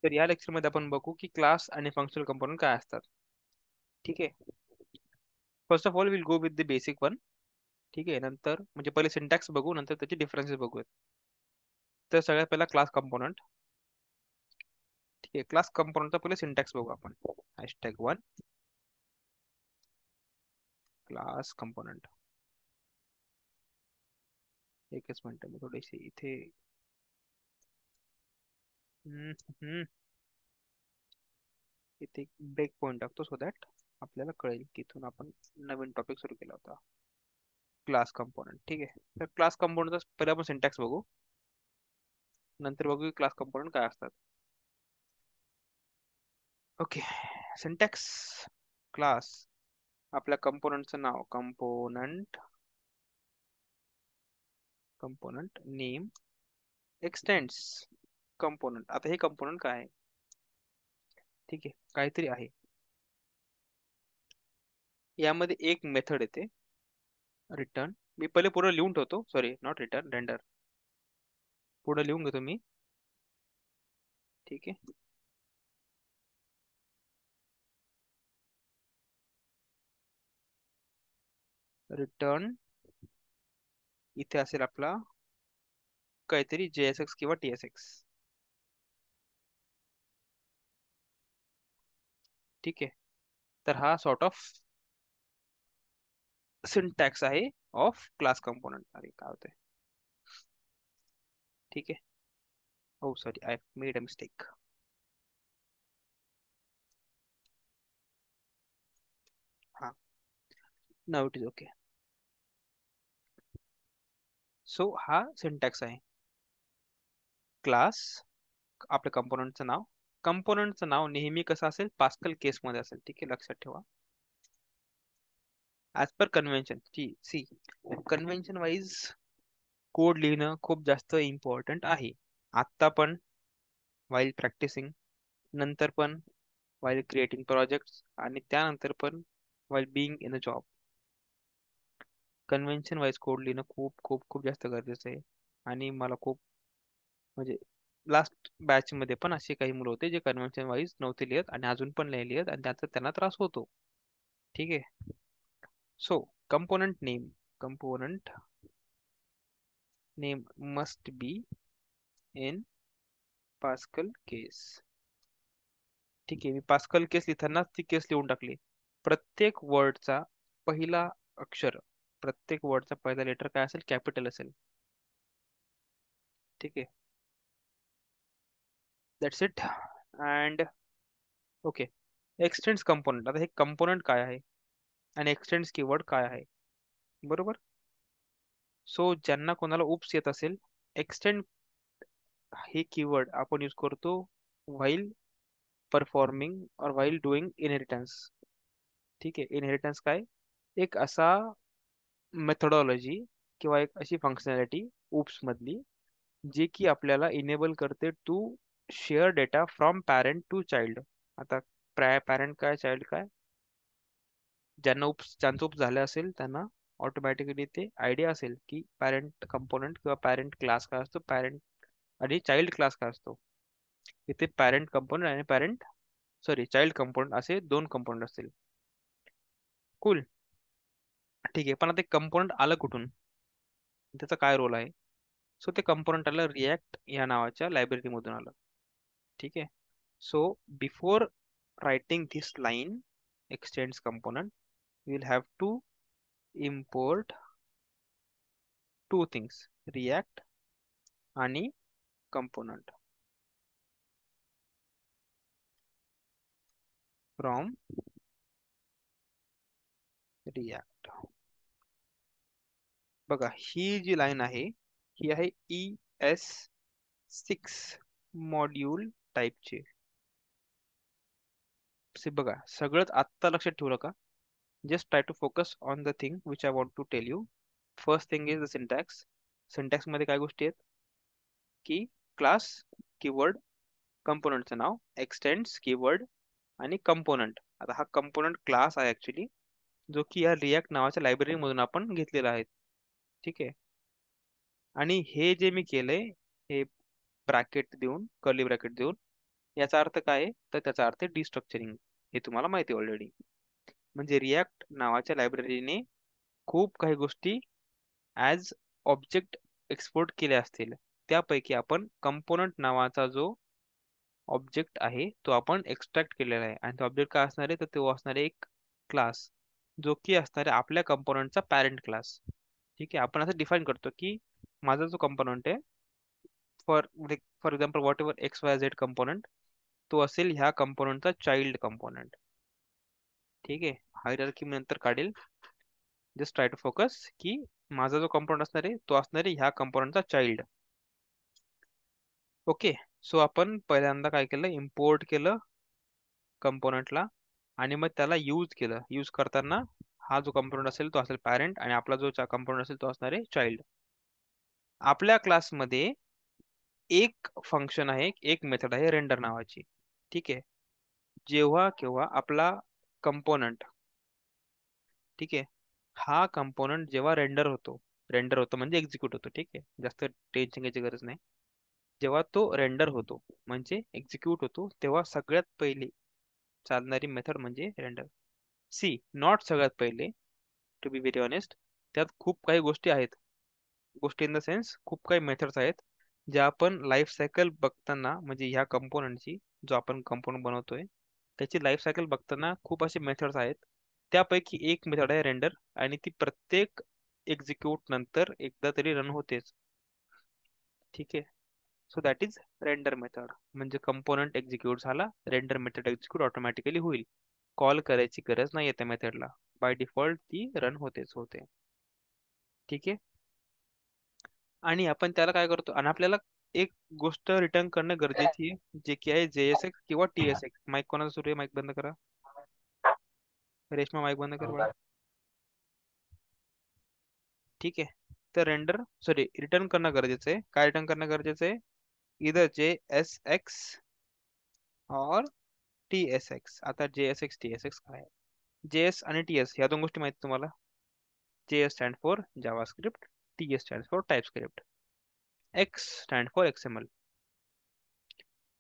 तर या लेक्चरमध्ये आपण बघू की क्लास आणि फंक्शनल कंपोनंट काय असतात. ठीक आहे. First of all will go with the basic one. ठीक आहे. नंतर म्हणजे पहिले सिंटॅक्स बघू, नंतर त्याचे डिफरन्सेस बघूयात. तर सगळ्यात पहिला क्लास कंपोनंट. ठीक आहे. क्लास कंपोनंटचा पहिले सिंटॅक्स बघू आपण. #1 क्लास कंपोनंट. एकच मिनिट, मी थोडीशी इथे हम्म, हम्म, इथे एक ब्रेक पॉइंट टाकतो सो दॅट आपल्याला कळेल की इथून आपण नवीन टॉपिक सुरू केला होता. Class component. ठीक आहे. तर क्लास कंपोनंटचा पहिले आपण सिंटॅक्स बघू, नंतर बघू क्लास कंपोनंट काय असतात. ओके. सिंटॅक्स. क्लास. आपल्या कंपोनंटचं नाव component. Component name. Extends component. आता हे कंपोनंट काय आहे? ठीक आहे, काहीतरी आहे. यामध्ये एक मेथड येते रिटर्न. मी पहिले पूर्ण लिहून ठेवतो. Sorry, not return, render. पूर्ण लिहून घेतो मी. ठीक आहे. रिटर्न इथे असेल आपला काहीतरी JSX किंवा TSX. ठीक आहे. तर हा सॉर्ट ऑफ सिंटॅक्स आहे ऑफ क्लास कंपोनंट. अरे काय होतंय. ठीक आहे. Oh sorry, I made a mistake. हा, नाव इट इज ओके. सो हा सिंटॅक्स आहे. क्लास, आपल्या कंपोनंटचं नाव. कंपोनंटचं नाव नेहमी कसं असेल, पास्कल केस मध्ये असेल. ठीक आहे, लक्षात ठेवा. As per convention. See, convention wise code लिहिणं खूप जास्त इम्पॉर्टंट आहे. आत्ता पण, वाईल प्रॅक्टिसिंग, नंतर पण वाईल क्रिएटिंग प्रोजेक्ट्स, आणि त्यानंतर पण while being in a job. Convention wise code लिहिणं खूप खूप खूप जास्त गरजेचं आहे. आणि मला खूप म्हणजे लास्ट बॅच मध्ये पण असे काही मुलं होते जे कन्व्हेन्शन वाईज नव्हते लिहित आणि अजून पण नाही लिहित, आणि त्याचा त्यांना त्रास होतो. ठीक आहे. So component name. Component name must be in Pascal case. ठीक आहे. मी पास्कल केस लिहितानाच ती केस लिहून टाकली. प्रत्येक वर्डचा पहिला अक्षर, प्रत्येक वर्डचा पहिला लेटर काय असेल, कॅपिटल असेल. ठीक आहे. That's it. And okay. X tends component. आता हे कंपोनंट काय आहे आणि एक्सटेंड्स कीवर्ड काय आहे, बरोबर. सो ज्यांना कोणाला उप्स येत असेल, एक्सटेंड हे कीवर्ड आपण यूज करतो व्हाईल परफॉर्मिंग और व्हाईल डुईंग इनहेरिटन्स. ठीक आहे. इनहेरिटन्स काय, एक असा मेथडॉलॉजी किंवा एक अशी फंक्शनॅलिटी उप्स मधली, जी की आपल्याला इनेबल करते to share data from parent to child. आता पॅरेंट काय, चाइल्ड काय, ज्यांचं उप्स झालं असेल त्यांना ऑटोमॅटिकली ते आयडिया असेल की पॅरेंट कंपोनंट किंवा पॅरेंट क्लास काय असतो, पॅरेंट आणि चाइल्ड क्लास काय असतो. इथे पॅरेंट कंपोनंट आणि चाइल्ड कंपोनंट असे दोन कंपोनंट असतील. कुल. ठीक आहे. पण आता कंपोनंट आलं कुठून, त्याचा काय रोल आहे. सो ते कंपोनंट आलं रिॲक्ट या नावाच्या लायब्ररी मधून आलं. ठीक आहे. So before writing this line x tends component, you will have to import two things, react आणि component from react. बघा, ही जी लाईन आहे ही आहे ES6 मॉड्यूल टाईपची. बघा, सगळंच आत्ता लक्षात ठेवलं का. Just try to focus on the thing which I want to tell you. First thing is the syntax. Syntax मध्ये काय गोष्टी आहेत की क्लास कीवर्ड, कंपोनंटचं नाव, एक्सटेंड्स कीवर्ड आणि कंपोनंट. आता हा कंपोनंट क्लास आहे ऍक्च्युली, जो की या रिॲक्ट नावाच्या लायब्ररी मधून आपण घेतलेला आहे. ठीक आहे. आणि हे जे मी केलंय, हे ब्रॅकेट देऊन, कर्ली ब्रॅकेट देऊन, याचा अर्थ काय आहे? तर त्याचा अर्थ डिस्ट्रक्चरिंग. हे तुम्हाला माहिती ऑलरेडी. म्हणजे रिॲक्ट नावाच्या लायब्ररीने खूप काही गोष्टी ॲज ऑब्जेक्ट एक्सपोर्ट केल्या असतील. त्यापैकी आपण कंपोनंट नावाचा जो ऑब्जेक्ट आहे तो आपण एक्सट्रॅक्ट केलेला आहे. आणि तो ऑब्जेक्ट काय असणार आहे? तर तो असणार आहे एक क्लास, जो की असणार आहे आपल्या कंपोनंटचा पॅरेंट क्लास. ठीक आहे, आपण असं डिफाईन करतो की माझा जो कंपोनंट आहे, for example what ever x Y Z component, तो असेल ह्या कंपोनंटचा चाइल्ड कंपोनंट. ठीक आहे, हायरार्की मी नंतर काढेल. जस्ट ट्राय टू फोकस की माझा जो कंपोनंट असणार आहे तो असणार आहे ह्या कंपोनंटचा चाइल्ड. ओके. सो आपण पहिल्यांदा काय केलं, इम्पोर्ट केलं कंपोनंटला, आणि मग त्याला यूज केलं. यूज करताना हा जो कंपोनंट असेल तो असेल पॅरेंट, आणि आपला जो कंपोनंट असेल तो असणार आहे चाइल्ड. आपल्या क्लासमध्ये एक फंक्शन आहे, एक मेथड आहे रेंडर नावाची. ठीक आहे. जेव्हा केव्हा आपला कंपोनंट, ठीक आहे, हा कंपोनंट जेव्हा रेंडर होतो म्हणजे एक्झिक्यूट होतो. ठीक आहे, जास्त टेन्शन घ्यायची गरज नाही. जेव्हा तो रेंडर होतो म्हणजे एक्झिक्यूट होतो, तेव्हा सगळ्यात पहिली चालणारी मेथड म्हणजे रेंडर. सी, नॉट सगळ्यात पहिले, टू बी व्हेरी ऑनेस्ट, त्यात खूप काही गोष्टी आहेत. गोष्टी इन द सेन्स खूप काही मेथड्स आहेत, ज्या आपण लाईफ सायकल बघताना, म्हणजे ह्या कंपोनंटची, जो आपण कंपोनंट बनवतोय त्याची लाईफ सायकल बघताना खूप असे मेथड्स आहेत. त्यापैकी एक मेथड आहे रेंडर, आणि ती प्रत्येक एक्झिक्यूट नंतर एकदा तरी रन होतेच. ठीक आहे. So that is render method. म्हणजे कंपोनंट एक्झिक्यूट झाला, रेंडर मेथड एक्झिक्यूट ऑटोमॅटिकली होईल. कॉल करायची गरज नाही त्या मेथडला, बाय डिफॉल्ट ती रन होतेच होते. ठीक आहे. आणि आपण त्याला काय करतो, आणि आपल्याला एक गोष्ट रिटर्न करणं गरजेची आहे, जे की आहे JSX किंवा TSX. माईक कोणाचा सुरू आहे? माईक बंद करा. रेशमा, माईक बंद कर बळा. ठीक आहे. तर रिटर्न करणं गरजेचं आहे. काय रिटर्न करणं गरजेचं आहे? इधर JSX और TSX. आता JSX TSX काय आहे? JS आणि TS ह्या दोन गोष्टी माहिती तुम्हाला. JS stand for JavaScript, TS stand for TypeScript, X stand for XML.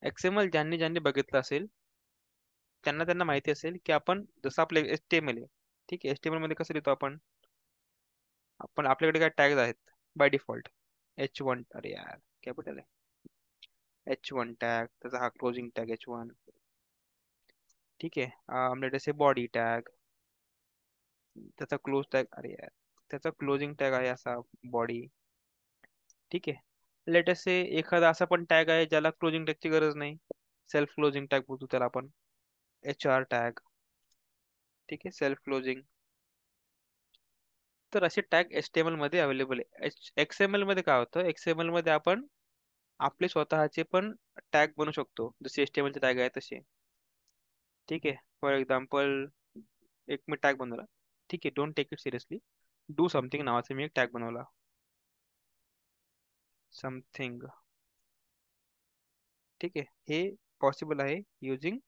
XML ज्यांनी ज्यांनी बघितलं असेल त्यांना त्यांना माहिती असेल की आपण जसं आपलं HTML आहे. ठीक आहे, HTML मध्ये कसं लिहितो आपण? आपण आपल्याकडे काय टॅग्स आहेत बाय डिफॉल्ट. H1, अरे यार कॅपिटल आहे. H1 टॅग, त्याचा हा क्लोजिंग टॅग H1. ठीक आहे. आपल्याकडे असे बॉडी टॅग, त्याचा क्लोज टॅग, अरे यार त्याचा क्लोजिंग टॅग आहे असा बॉडी. ठीक आहे. लेटेस्ट से एखादा असा पण टॅग आहे ज्याला क्लोजिंग टॅगची गरज नाही, सेल्फ क्लोजिंग टॅग बोलतो त्याला आपण. HR tag. ठीक आहे, सेल्फ क्लोजिंग. तर असे टॅग HTML मध्ये अवेलेबल आहे. XML मध्ये काय होतं, XML मध्ये आपण आपले स्वतःचे पण टॅग बनवू शकतो, जसे HTML चे टॅग आहे तसे. ठीक आहे. फॉर एक्झाम्पल एक मी टॅग बनवला. ठीक आहे, don't take it seriously. Do something नावाचा मी एक टॅग बनवला. समथिंग. ठीक आहे, हे पॉसिबल आहे युजिंग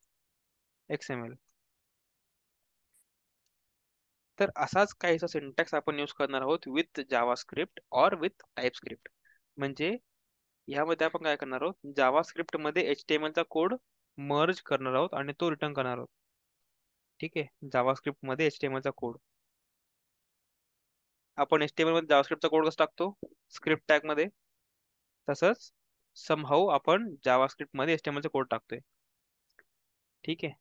XML. तर असाच काहीसा सिंटॅक्स आपण यूज करणार आहोत विथ जावास्क्रिप्ट और विथ टाइपस्क्रिप्ट. म्हणजे यामध्ये आपण काय करणार आहोत, जावास्क्रिप्ट मध्ये HTML चा कोड मर्ज करणार आहोत आणि तो रिटर्न करणार आहोत. ठीक आहे, जावास्क्रिप्ट मध्ये HTML चा कोड. आपण HTML मध्ये जावास्क्रिप्टचा कोड कसा टाकतो स्क्रिप्ट टॅग मध्ये, तसंच समहाऊ आपण जावास्क्रिप्ट मध्ये HTML चा कोड टाकतोय. ठीक आहे,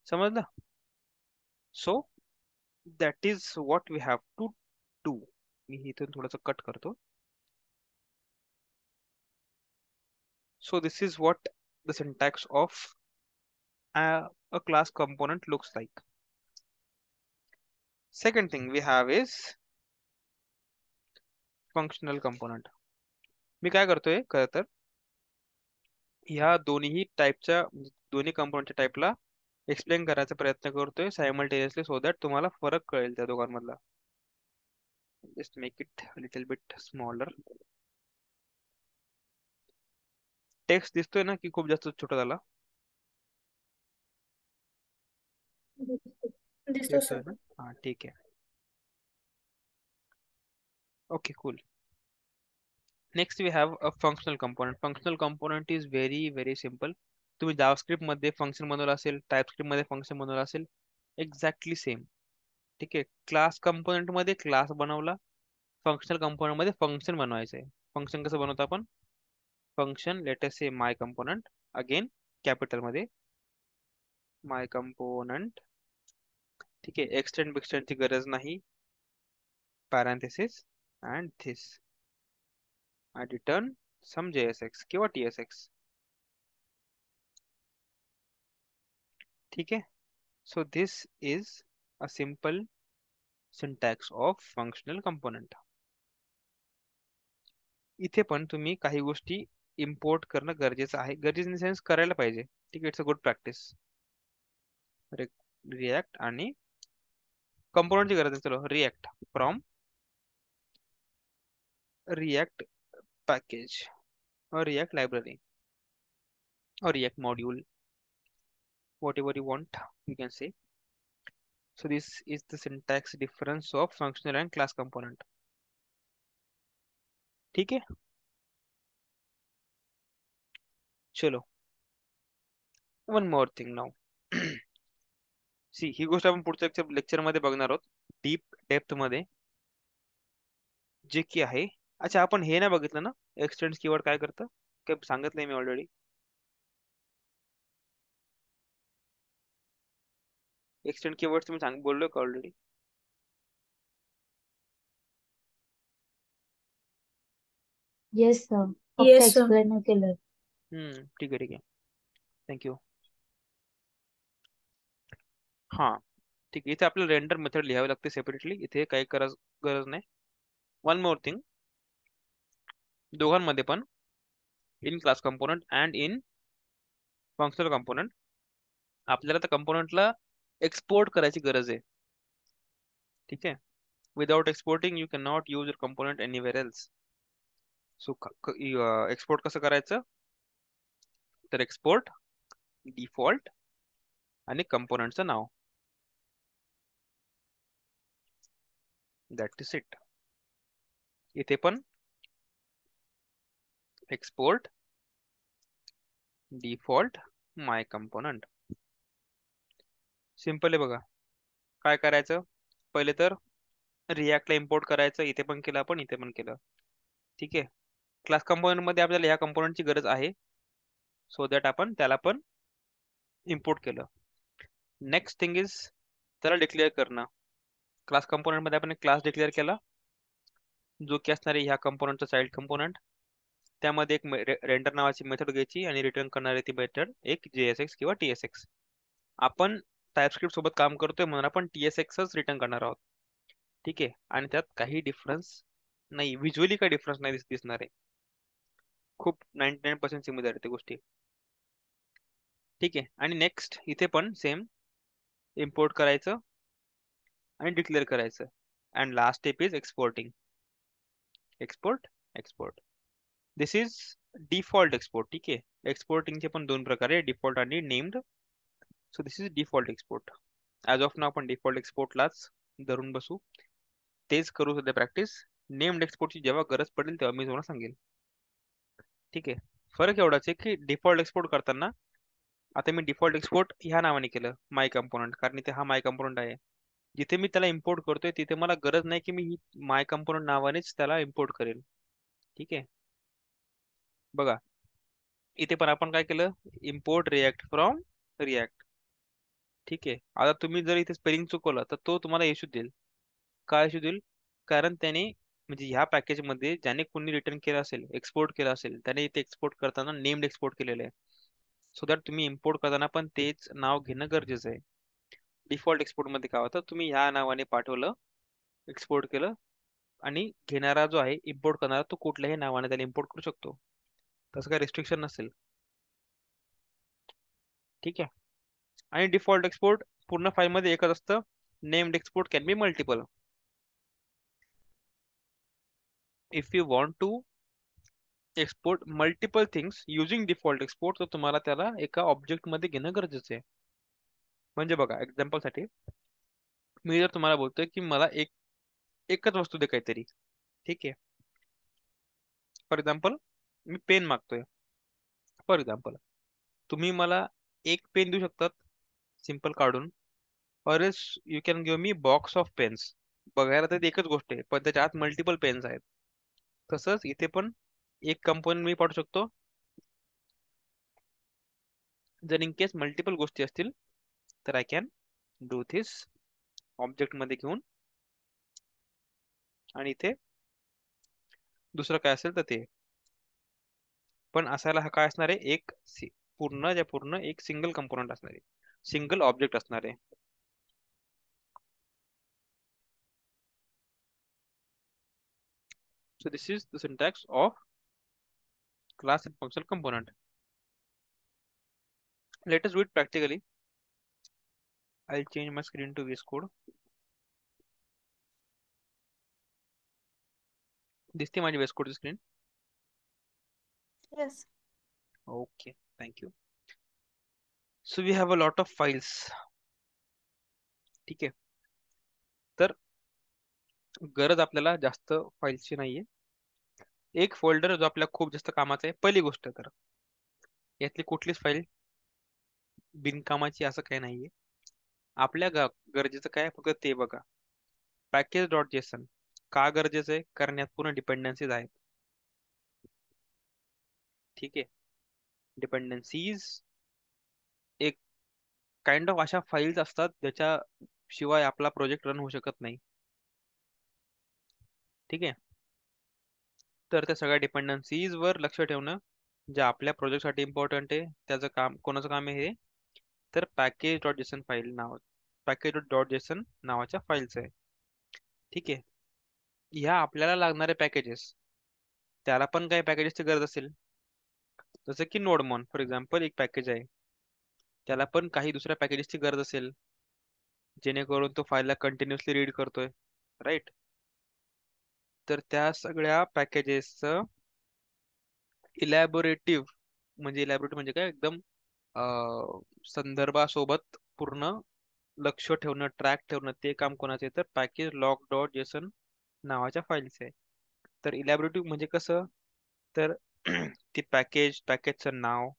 समजलं? So that is what we have to do. मी इथून थोडंसं कट करतो. So this is what the syntax of a class component looks like. Second thing we have is functional component. मी काय करतोय खरं तर, ह्या दोन्ही टाईपच्या, दोन्ही कंपोनंटच्या टाईपला एक्सप्लेन करायचा प्रयत्न करतोय सायमल्टेनियसली, सो दॅट तुम्हाला फरक कळेल त्या दोघांमधला. Just make it little bit smaller. Text दिसतोय ना की खूप जास्त छोटा झाला? दिसतो दिसतोय सर. ना? हा ठीक आहे. Okay cool. Next we have a functional component. Functional component is very very simple. तुम्ही जावास्क्रिप्ट मध्ये फंक्शन बनवलं असेल, टाइपस्क्रिप्ट मध्ये फंक्शन बनवलं असेल, एक्झॅक्टली सेम. ठीक आहे. क्लास कंपोनंट मध्ये क्लास बनवला, फंक्शनल कंपोनंट मध्ये फंक्शन बनवायचं आहे. फंक्शन कसं बनवतो आपण? फंक्शन लेट अस से माय कंपोनंट, अगेन कॅपिटल मध्ये माय कंपोनंट. ठीक आहे. एक्सटेंड बिक्सटेंडची गरज नाही. पॅरेंथेसिस अँड धिस आणि रिटर्न सम JSX किंवा TSX. ठीक आहे. So this is a simple syntax of functional component. इथे पण तुम्ही काही गोष्टी इम्पोर्ट करणं गरजेचं आहे. गरजेचं इन सेन्स करायला पाहिजे. ठीक आहे. It's a good practice. React आणि कंपोनंटची गरज आहे. चलो react from react package or React library or React module, whatever you want, you can say. So this is the syntax difference of functional and class component. ठीक है. चलो, one more thing now. See ही गोष्ट आपण पुढच्या lecture मध्ये बघणार आहोत, डीप डेप्थ मध्ये, जे की आहे. अच्छा, आपण हे नाही बघितलं ना, एक्सटेंड्स कीवर्ड काय करतं, काय सांगितलंय मी ऑलरेडी. एक्सटेंड कीवर्ड तुम्ही बोललोय का ऑलरेडी? येस सर, फक्त येस सर. एक्सप्लेन केलं. ठीक आहे, ठीक आहे. थँक्यू. हा, ठीक आहे. इथे आपल्याला रेंडर मेथड लिहावी लागते सेपरेटली. इथे काही गरज नाही. वन मोर थिंग, दोघांमध्ये पण, in class component and in functional component, आपल्याला त्या कंपोनंटला एक्सपोर्ट करायची गरज आहे. ठीक आहे. Without exporting you can not use your component anywhere else. So export कसं करायचं? तर एक्सपोर्ट डिफॉल्ट आणि कंपोनंटचं नाव, दॅट इज इट. इथे पण एक्सपोर्ट डिफॉल्ट माय कंपोनंट. सिंपल आहे बघा. काय करायचं? पहिले तर रिॲक्टला इम्पोर्ट करायचं. इथे पण केलं आपण, इथे पण केलं. ठीक आहे. क्लास कंपोनंट मध्ये आपल्याला ह्या कंपोनंटची गरज आहे, सो दॅट आपण त्याला पण इम्पोर्ट केलं. नेक्स्ट थिंग इज त्याला डिक्लेअर करणं. क्लास कंपोनंट मध्ये आपण एक क्लास डिक्लेअर केला, जो की असणार आहे ह्या कंपोनंटचा चाइल्ड कंपोनंट. त्यामध्ये एक रेंडर नावाची मेथड घ्यायची आणि रिटर्न करणारी ती मेथड एक JSX किंवा TSX. आपण टाइपस्क्रिप्ट सोबत काम करतोय म्हणून आपण TSXच रिटर्न करणार आहोत. ठीक आहे. आणि त्यात काही डिफरन्स नाही, व्हिज्युअली काही डिफरन्स नाही दिसणार आहे. खूप 99% सिमिलॅरिटी गोष्टी. ठीक आहे. आणि नेक्स्ट इथे पण सेम, इम्पोर्ट करायचं आणि डिक्लेअर करायचं. And last step is exporting. Export export. This is default export. ठीक आहे. एक्सपोर्टिंगचे पण दोन प्रकार आहे, डिफॉल्ट आणि named. So this is default export. As of नाव आपण डिफॉल्ट एक्सपोर्टलाच धरून बसू, तेच करू सध्या प्रॅक्टिस. नेम्ड एक्सपोर्टची जेव्हा गरज पडेल तेव्हा मी तुम्हाला सांगेन. ठीक आहे. फरक एवढाच आहे की डिफॉल्ट एक्सपोर्ट करताना, आता मी डिफॉल्ट एक्सपोर्ट ह्या नावाने केलं माय कंपोनंट, कारण इथे हा माय कंपोनंट आहे. जिथे मी त्याला इम्पोर्ट करतोय तिथे मला गरज नाही की मी ही माय कंपोनंट नावानेच त्याला इम्पोर्ट करेल. ठीक आहे. बघा, इथे पण आपण काय केलं, इम्पोर्ट रिॲक्ट फ्रॉम रिॲक्ट. ठीक आहे. आता तुम्ही जर इथे स्पेलिंग चुकवलं तर तो तुम्हाला इश्यू देईल. काय इश्यू देईल? कारण त्याने, म्हणजे ह्या पॅकेजमध्ये ज्याने कोणी रिटर्न केलं असेल, एक्सपोर्ट केलं असेल, त्याने इथे एक्सपोर्ट करताना नेम्ड एक्सपोर्ट केलेलं आहे. सो दॅट तुम्ही इम्पोर्ट करताना पण तेच नाव घेणं गरजेचं आहे. डिफॉल्ट एक्सपोर्ट मध्ये काय होतं, तुम्ही ह्या नावाने पाठवलं, एक्सपोर्ट केलं, आणि घेणारा जो आहे इम्पोर्ट करणारा तो कुठल्याही नावाने त्याला इम्पोर्ट करू शकतो. तसं काही रिस्ट्रिक्शन नसेल. ठीक आहे. आणि डिफॉल्ट एक्सपोर्ट पूर्ण फाईल मध्ये एकच असतं. Named export can be multiple. If you want to export multiple things using default export, तर तुम्हाला त्याला एका ऑब्जेक्ट मध्ये घेणं गरजेचं आहे. म्हणजे बघा, एक्झाम्पल साठी मी जर तुम्हाला बोलतोय की मला एकच वस्तू दे काहीतरी, ठीक आहे, फॉर एक्झाम्पल मी पेन मागतोय. फॉर एक्झाम्पल तुम्ही मला एक पेन देऊ शकतात सिम्पल काढून, और you can give me box of pens. बघायला तर एकच गोष्ट आहे, पण त्याच्या आत मल्टिपल पेन्स आहेत. तसंच इथे पण एक कंपोनंट मी पाठवू शकतो. जर इन केस मल्टिपल गोष्टी असतील तर I can do this object मध्ये घेऊन, आणि इथे दुसरं काय असेल तर ते. पण असायला हा काय असणार आहे, एक पूर्ण एक सिंगल कंपोनंट असणार आहे, सिंगल ऑब्जेक्ट असणार आहे. So this is the syntax of class and functional component. Let us do it practically. I'll change my screen to VS Code. दिसते माझी VS Code screen? Yes. Okay, thank you. So we have a lot of files. ठीक आहे. तर गरज आपल्याला जास्त फाईल्सची नाहीये. एक फोल्डर जो आपल्याला खूप जास्त कामाचा आहे. पहिली गोष्ट तर यातली कुठलीच फाईल बिनकामाची असं काही नाहीये. आपल्या गरजेचं काय फक्त ते बघा. पॅकेज डॉट जेसन का गरजेचं आहे, कारण यात पूर्ण डिपेंडन्सीज आहेत. ठीक आहे. डिपेंडन्सीज एक काइंड ऑफ अशा फाईल्स असतात ज्याच्या शिवाय आपला प्रोजेक्ट रन होऊ शकत नाही. ठीक आहे. तर त्या सगळ्या डिपेंडन्सीज वर लक्ष ठेवणं जे आपल्या प्रोजेक्टसाठी इम्पॉर्टंट आहे. त्याचं काम कोणाचं काम आहे हे, तर package dot JSON file package dot JSON नावाच्या फाईलचं आहे. ठीक आहे. ह्या आपल्याला लागणारे पॅकेजेस, त्याला पण काही पॅकेजेसची गरज असेल. जसं की नोडमॉन फॉर एक्झाम्पल एक पॅकेज आहे, त्याला पण काही दुसऱ्या पॅकेजेसची गरज असेल, जेणेकरून तो फाईलला कंटिन्युअसली रीड करतोय, राईट. तर त्या सगळ्या पॅकेजेसचं इलॅबोरेटिव्ह म्हणजे काय, एकदम संदर्भासोबत पूर्ण लक्ष ठेवणं, ट्रॅक ठेवणं, ते काम कोणाचे आहे, तर पॅकेज लॉग डॉट जेसन नावाच्या फाईलचे आहे. तर इलॅबोरेटिव्ह म्हणजे कसं, तर ती पॅकेजचं नाव,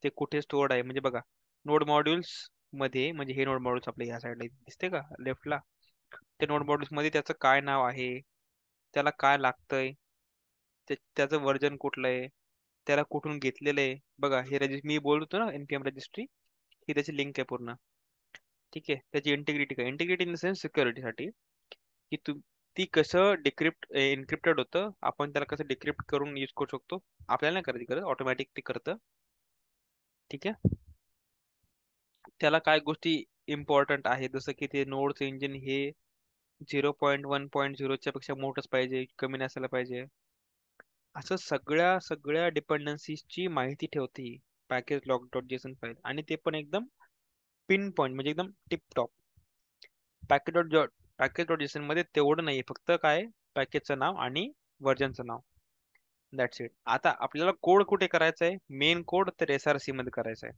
ते कुठे स्टोअर्ड आहे. म्हणजे बघा, नोड मॉड्यूल्स मध्ये, म्हणजे हे नोड मॉड्यूल्स आपल्या या साईडला दिसते का लेफ्टला, त्या नोड मॉड्यूल्स मध्ये त्याचं काय नाव आहे, त्याला काय लागतंय, त्याचं व्हर्जन कुठलं आहे, त्याला कुठून घेतलेलं आहे. बघा हे मी बोलतो ना npm रजिस्ट्री, ही त्याची लिंक आहे पूर्ण. ठीक आहे. त्याची इंटिग्रिटी काय, इंटिग्रिटी इन द सेन्स सिक्युरिटीसाठी, की ती कसं एन्क्रिप्टेड होतं, आपण त्याला कसं डिक्रिप्ट करून यूज करू शकतो. आपल्याला नाही करायची गरज, ऑटोमॅटिक ते करतं. ठीक आहे. त्याला काय गोष्टी इम्पॉर्टंट आहे, जसं की ते नोडचं इंजिन हे 0.1.0 पेक्षा मोठंच पाहिजे, कमी नसायला पाहिजे. असं सगळ्या सगळ्या डिपेंडन्सीजची माहिती ठेवते package log dot JSON file, आणि ते पण एकदम पिन पॉईंट, म्हणजे एकदम टिपटॉप. पॅकेज डॉट जेसन मध्ये तेवढं नाही, फक्त काय, पॅकेजचं नाव आणि व्हर्जनचं नाव, दॅट्स इट. आता आपल्याला कोड कुठे करायचा आहे, मेन कोड तर SRC मध्ये करायचा आहे.